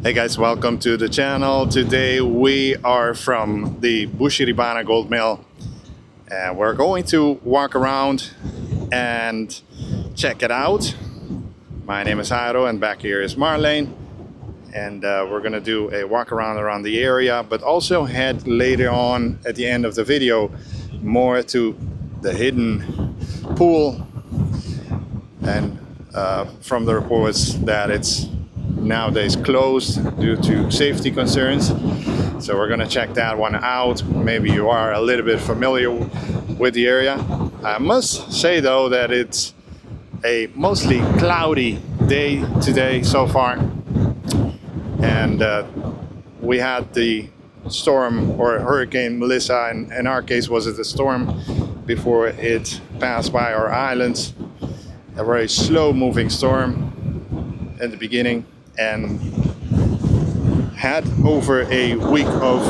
Hey guys, welcome to the channel. Today we are from the Bushiribana Gold Mill and we're going to walk around and check it out. My name is Jairo and back here is Marlene, and we're gonna do a walk around the area, but also head later on at the end of the video more to the hidden pool. And from the reports that it's nowadays closed due to safety concerns, so we're gonna check that one out. Maybe you are a little bit familiar with the area. I must say though that it's a mostly cloudy day today so far, and we had the storm, or Hurricane Melissa, in our case was it a storm, before it passed by our islands. A very slow moving storm at the beginning, and had over a week of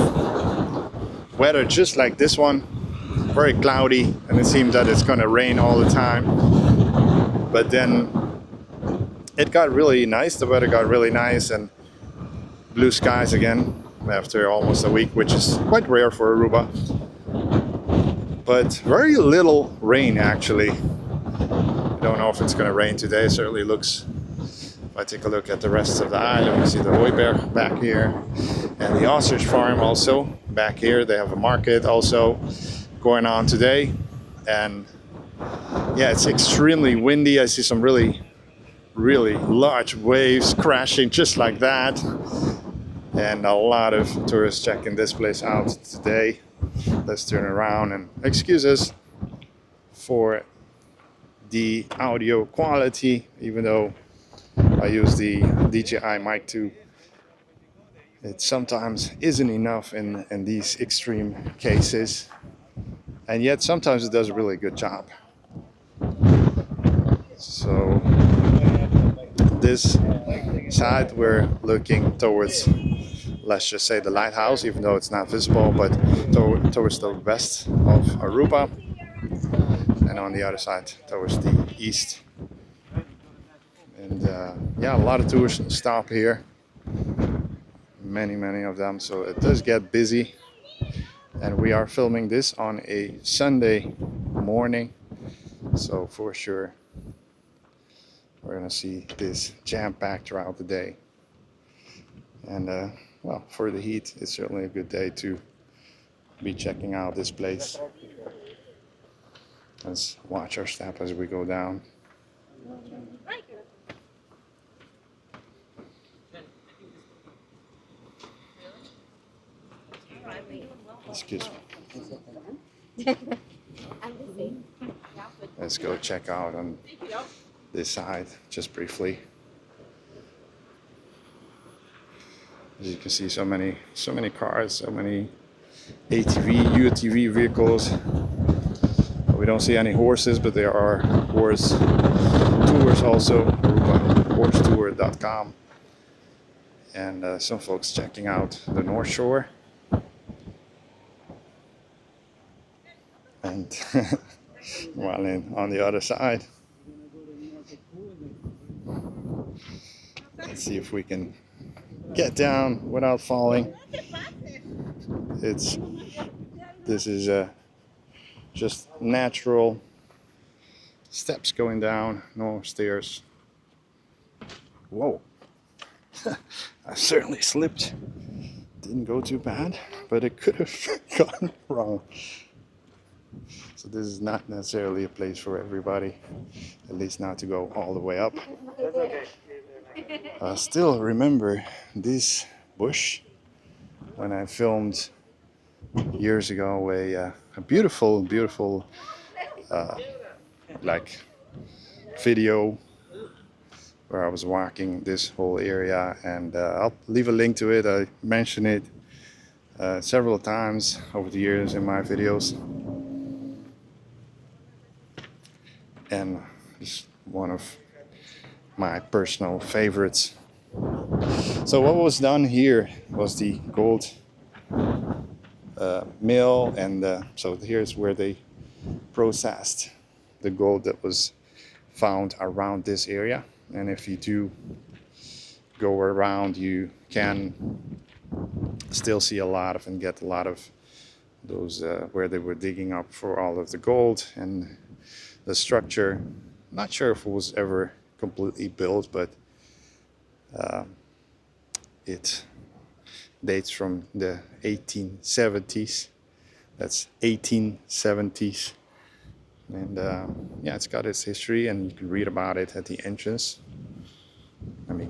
weather just like this one, very cloudy, and it seems that it's going to rain all the time. But then it got really nice, the weather got really nice, and blue skies again after almost a week, which is quite rare for Aruba. But very little rain actually. I don't know if it's going to rain today. It certainly looks, if I take a look at the rest of the island, we see the Hooiberg back here and the ostrich farm also back here. They have a market also going on today, and yeah, it's extremely windy. I see some really large waves crashing just like that, and a lot of tourists checking this place out today. Let's turn around, and excuses for the audio quality, even though I use the DJI mic too. It sometimes isn't enough in these extreme cases, and yet sometimes it does a really good job. So this side we're looking towards, let's just say, the lighthouse, even though it's not visible, but towards the west of Aruba, and on the other side towards the east. And yeah, a lot of tourists stop here, many of them, so it does get busy. And we are filming this on a Sunday morning, so for sure we're gonna see this jam-packed throughout the day. And well, for the heat, it's certainly a good day to be checking out this place. Let's watch our step as we go down. Excuse me. Let's go check out on this side just briefly. As you can see, so many cars, so many ATV, UTV vehicles. We don't see any horses, but there are horse tours also, HorseTour.com, and some folks checking out the North Shore. And while on the other side, let's see if we can get down without falling. This is just natural steps going down, no stairs. Whoa. I certainly slipped. Didn't go too bad, but it could have gone wrong. So this is not necessarily a place for everybody, at least not to go all the way up. I still remember this bush when I filmed years ago a beautiful like video where I was walking this whole area, and I'll leave a link to it. I mention it several times over the years in my videos, and it's one of my personal favorites. So what was done here was the gold mill, and so here's where they processed the gold that was found around this area. And if you do go around, you can still see a lot of and get a lot of those where they were digging up for all of the gold. And the structure, not sure if it was ever completely built, but it dates from the 1870s. That's 1870s. And yeah, it's got its history, and you can read about it at the entrance. Let me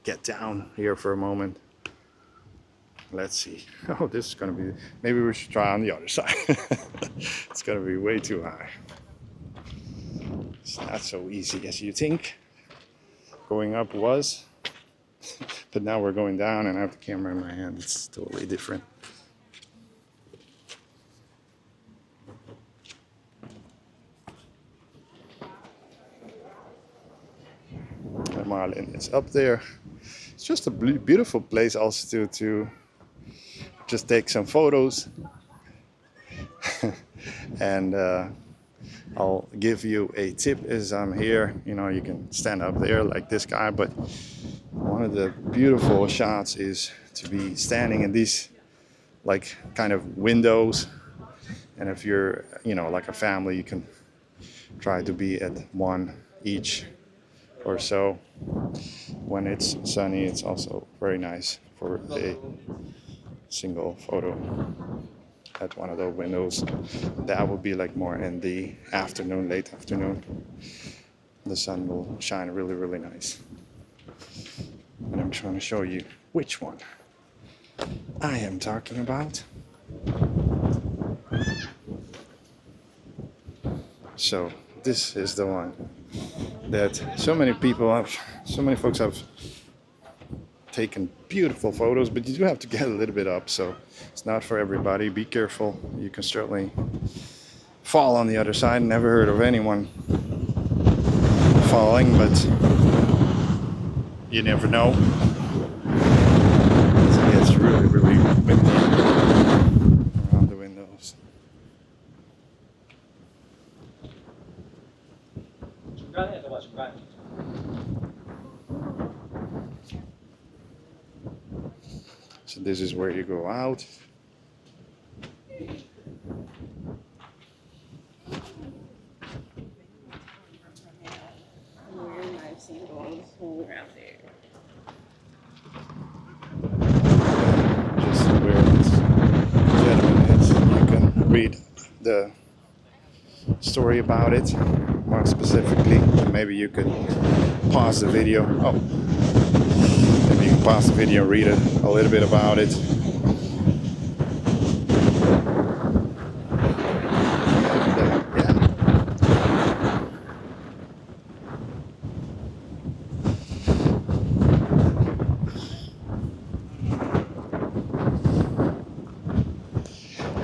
get down here for a moment. Let's see. Oh, this is gonna be, maybe we should try on the other side. It's gonna be way too high. It's not so easy as you think. Going up was, but now we're going down and I have the camera in my hand. It's totally different. Marlin is up there. It's just a beautiful place also to just take some photos. And I'll give you a tip as I'm here. You know, you can stand up there like this guy, but one of the beautiful shots is to be standing in these like kind of windows. And if you're, you know, like a family, you can try to be at one each or so. When it's sunny, it's also very nice for a single photo at one of those windows. That would be like more in the afternoon, late afternoon. The sun will shine really, really nice. And I'm trying to show you which one I am talking about. So this is the one that so many folks have taken beautiful photos, but you do have to get a little bit up, so it's not for everybody. Be careful. You can certainly fall on the other side. Never heard of anyone falling, but you never know. It's really, really windy around the windows. So this is where you go out. Just where this gentleman is, you can read the story about it more specifically. Maybe you could pause the video. Oh, maybe you can pause the video and read a little bit about it.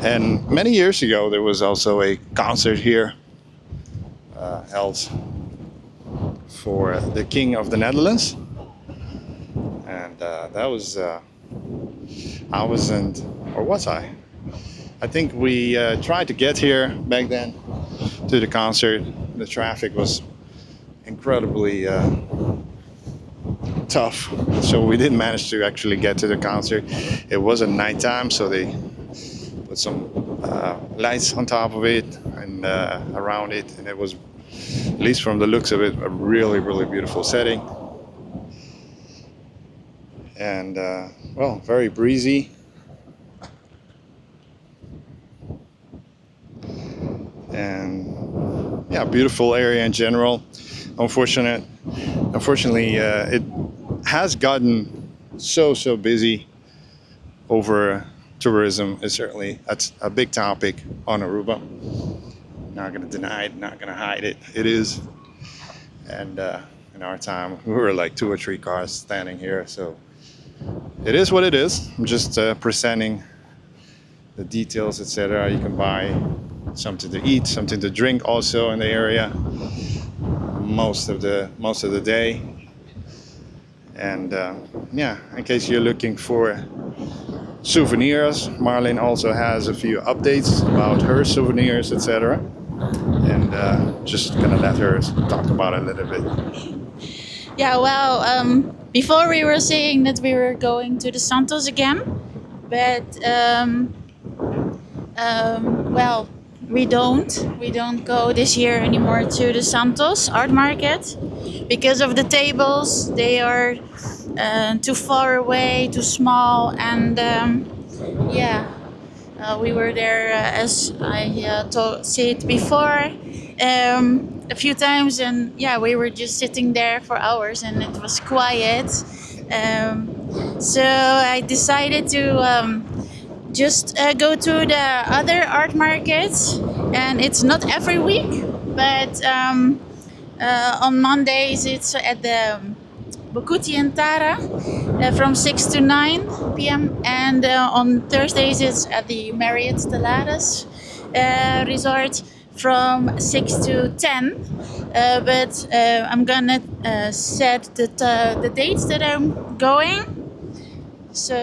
And many years ago, there was also a concert here held for the King of the Netherlands. And that was, I wasn't, or was I? I think we tried to get here back then to the concert. The traffic was incredibly tough, so we didn't manage to actually get to the concert. It was at nighttime, so they put some lights on top of it and around it, and it was, at least from the looks of it, a really, really beautiful setting. And well, very breezy. And yeah, beautiful area in general. Unfortunately, it has gotten so busy over tourism. Is certainly, that's a big topic on Aruba. Not going to deny it, not going to hide it. It is. And in our time, we were like 2 or 3 cars standing here. So it is what it is. I'm just presenting the details, etc. You can buy something to eat, something to drink also in the area most of the day. And yeah, in case you're looking for souvenirs, Marlene also has a few updates about her souvenirs, etc. And just gonna let her talk about it a little bit. Yeah, well, Before we were saying that we were going to the Santos again, but well, we don't go this year anymore to the Santos art market because of the tables. They are too far away, too small, and yeah, we were there as I said before a few times, and yeah, we were just sitting there for hours, and it was quiet. So I decided to just go to the other art markets, and it's not every week, but on Mondays it's at the Bokuti and Tara from 6 to 9 p.m. and on Thursdays it's at the Marriott Stellaris resort from 6 to 10. But I'm gonna set the dates that I'm going. So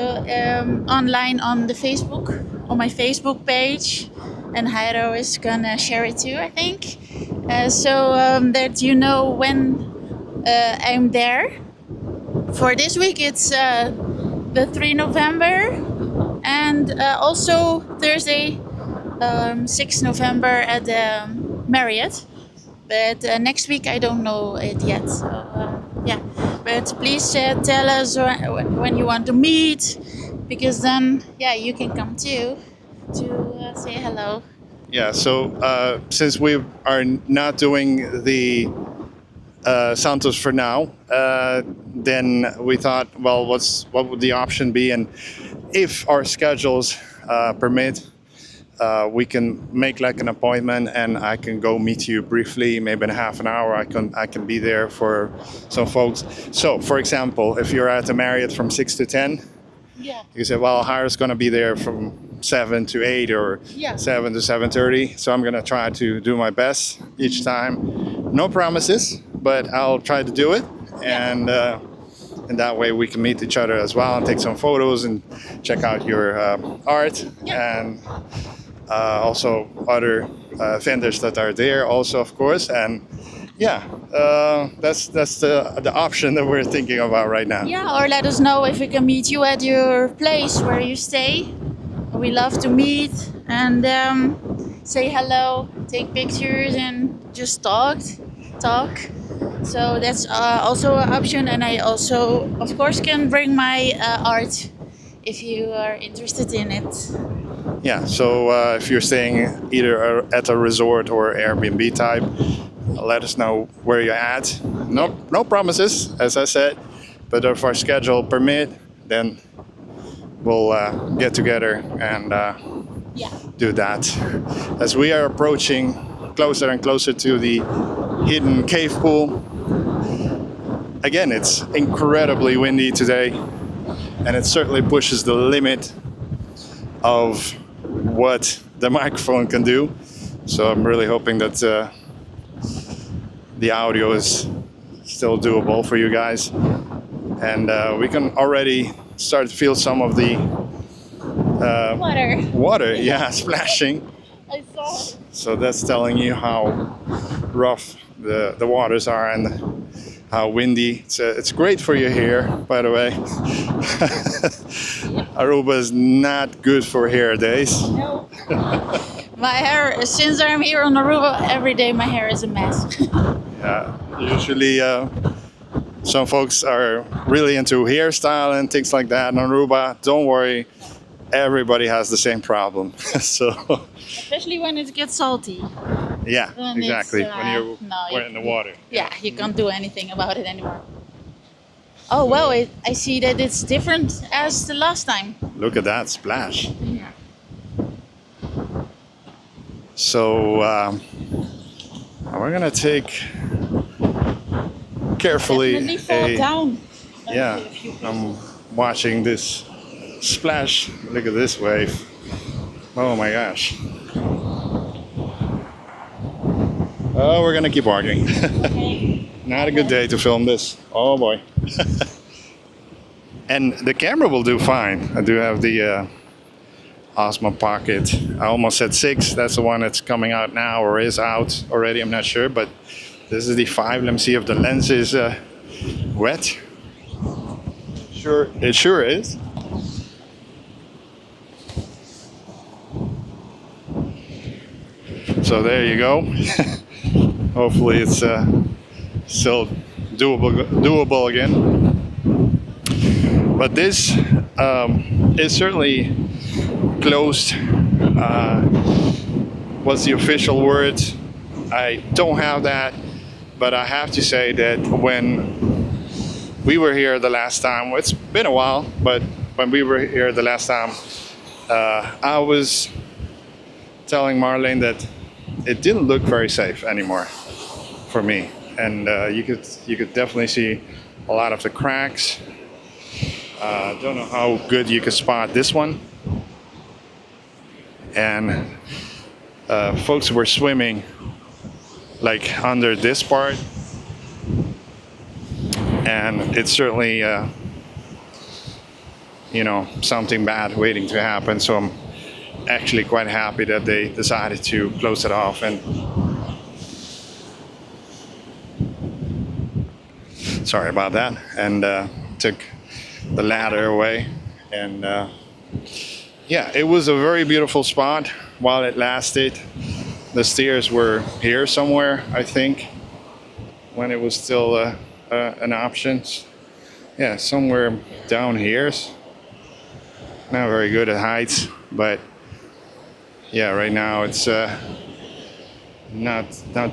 online on the Facebook, on my Facebook page, and Jairo is gonna share it too, I think. So that you know when I'm there. For this week, it's the 3 November, and also Thursday, 6 November at the Marriott. But next week, I don't know it yet. So yeah, but please tell us when you want to meet, because then yeah, you can come too to say hello. Yeah, so since we are not doing the Santos for now, then we thought, well, what would the option be? And if our schedules permit, we can make like an appointment, and I can go meet you briefly, maybe in half an hour. I can be there for some folks. So, for example, if you're at the Marriott from 6 to 10, Yeah. you say, well, Jair's going to be there from 7 to 8 or Yeah. 7 to 7:30. So I'm going to try to do my best each time. No promises, but I'll try to do it. And that way we can meet each other as well and take some photos and check out your art. Yeah. And also other vendors that are there also, of course. And yeah, that's the option that we're thinking about right now. Yeah, or let us know if we can meet you at your place where you stay. We love to meet and say hello, take pictures, and just talk. So that's also an option, and I also, of course, can bring my art if you are interested in it. Yeah, so if you're staying either at a resort or Airbnb type, let us know where you're at. No promises, as I said, but if our schedule permit, then we'll get together and Yeah. do that. As we are approaching closer and closer to the hidden cave pool, again, it's incredibly windy today, and it certainly pushes the limit of what the microphone can do. So I'm really hoping that the audio is still doable for you guys, and we can already start to feel some of the water, yeah, splashing. I saw it. So that's telling you how rough the waters are and how windy. It's great for your hair, by the way. Aruba is not good for hair days. No. My hair, since I'm here on Aruba, every day my hair is a mess. Yeah, usually some folks are really into hairstyle and things like that. In Aruba, don't worry, everybody has the same problem. So Especially when it gets salty. yeah, Then exactly. it's, When you're in the water. Yeah, you can't do anything about it anymore. Oh, well, I see that it's different as the last time. Look at that splash. Yeah. So we're gonna take carefully Definitely fall down. yeah. I'm watching this splash. Look at this wave. Oh my gosh. Oh, we're gonna keep walking. Okay. Not a good day to film this. Oh boy. And the camera will do fine. I do have the Osmo Pocket. I almost said 6. That's the one that's coming out now or is out already. I'm not sure, but this is the 5. Let me see if the lens is wet. It sure is. So there you go. Hopefully it's still doable again. But this is certainly closed. What's the official word? I don't have that, but I have to say that when we were here the last time, it's been a while, but when we were here the last time, I was telling Marlene that it didn't look very safe anymore for me, and you could definitely see a lot of the cracks. Don't know how good you could spot this one, and folks were swimming like under this part, and it's certainly something bad waiting to happen. So I'm actually quite happy that they decided to close it off. And sorry about that. And took the ladder away. And yeah, it was a very beautiful spot while it lasted. The stairs were here somewhere, I think, when it was still an option. Yeah, somewhere down here. Not very good at heights, but yeah, right now it's not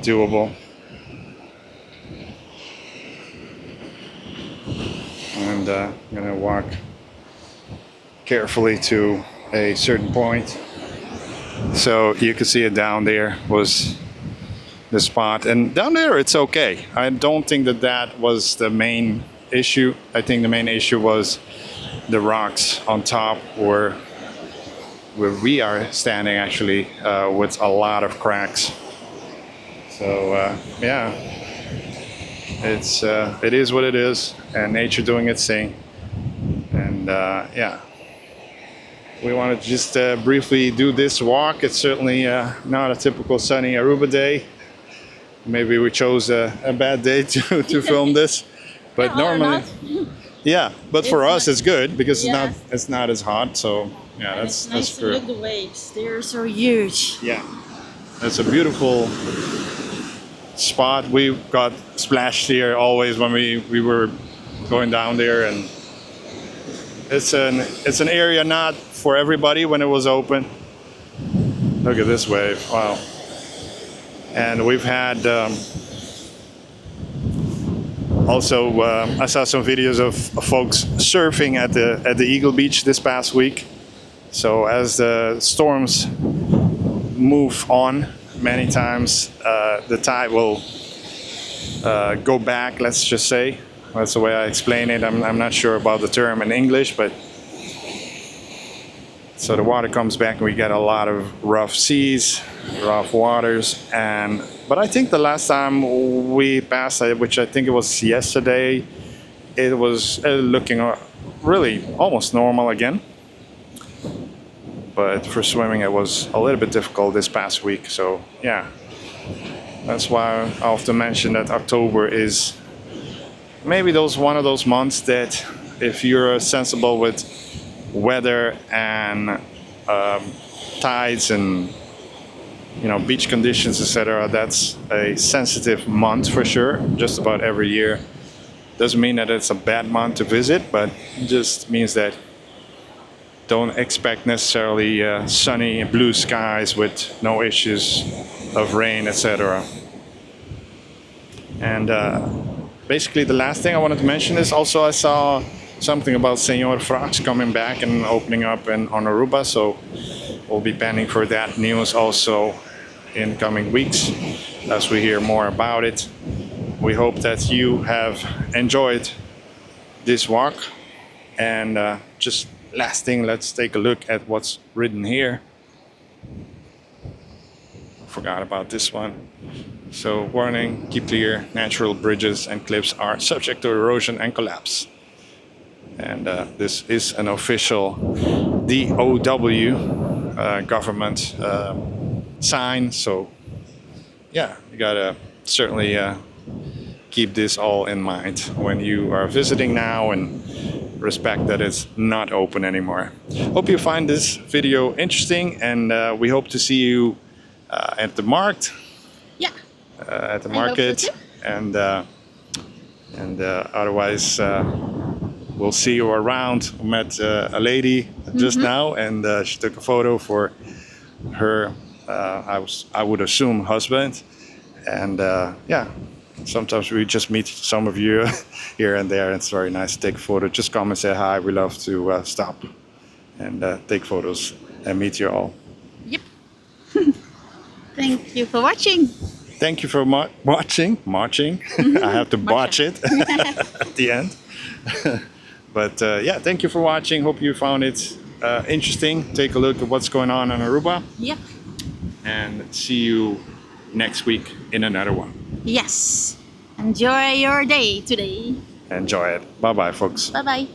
doable. And I'm gonna walk carefully to a certain point. So you can see it down there was the spot, and down there it's okay. I don't think that was the main issue. I think the main issue was the rocks on top, where we are standing actually with a lot of cracks. So yeah, it is what it is, and nature doing its thing. And yeah, we wanted to just briefly do this walk. It's certainly not a typical sunny Aruba day. Maybe we chose a bad day to film this, but No, normally, yeah. But for us, it's good because Yeah. it's not as hot. So yeah, And that's it's nice to true. look at the waves. They're so huge. Yeah, it's a beautiful spot. We got splashed here always when we were going down there, and it's an area not for everybody when it was open. Look at this wave! Wow. And we've had also I saw some videos of folks surfing at the Eagle Beach this past week. So as the storms move on, many times the tide will go back. Let's just say that's the way I explain it. I'm not sure about the term in English, but so the water comes back and we get a lot of rough seas, rough waters. But I think the last time we passed it, which I think it was yesterday, it was looking really almost normal again. But for swimming it was a little bit difficult this past week. So yeah, that's why I often mention that October is maybe one of those months that if you're sensible with weather and tides and beach conditions, etc., that's a sensitive month for sure. Just about every year. Doesn't mean that it's a bad month to visit, but it just means that don't expect necessarily sunny and blue skies with no issues of rain, etc. And basically the last thing I wanted to mention is also I saw something about Senor Frax coming back and opening up on Aruba, so we'll be pending for that news also in coming weeks as we hear more about it. We hope that you have enjoyed this walk, and just last thing, let's take a look at what's written here. Forgot about this one. So warning, keep clear, natural bridges and cliffs are subject to erosion and collapse. And this is an official DOW government sign. So yeah, you gotta certainly keep this all in mind when you are visiting now and respect that it's not open anymore. Hope you find this video interesting, and we hope to see you at the market. Yeah. At the I hope so market, too. and otherwise we'll see you around. I met a lady just now, and she took a photo for her. I would assume husband, and yeah. Sometimes we just meet some of you here and there. It's very nice to take a photo. Just come and say hi. We love to stop and take photos and meet you all. Yep. Thank you for watching. Thank you for watching. Marching. I have to botch it at the end. But yeah, thank you for watching. Hope you found it interesting. Take a look at what's going on in Aruba. Yep. And see you next week in another one. Yes. Enjoy your day today. Enjoy it. Bye bye, folks. Bye bye.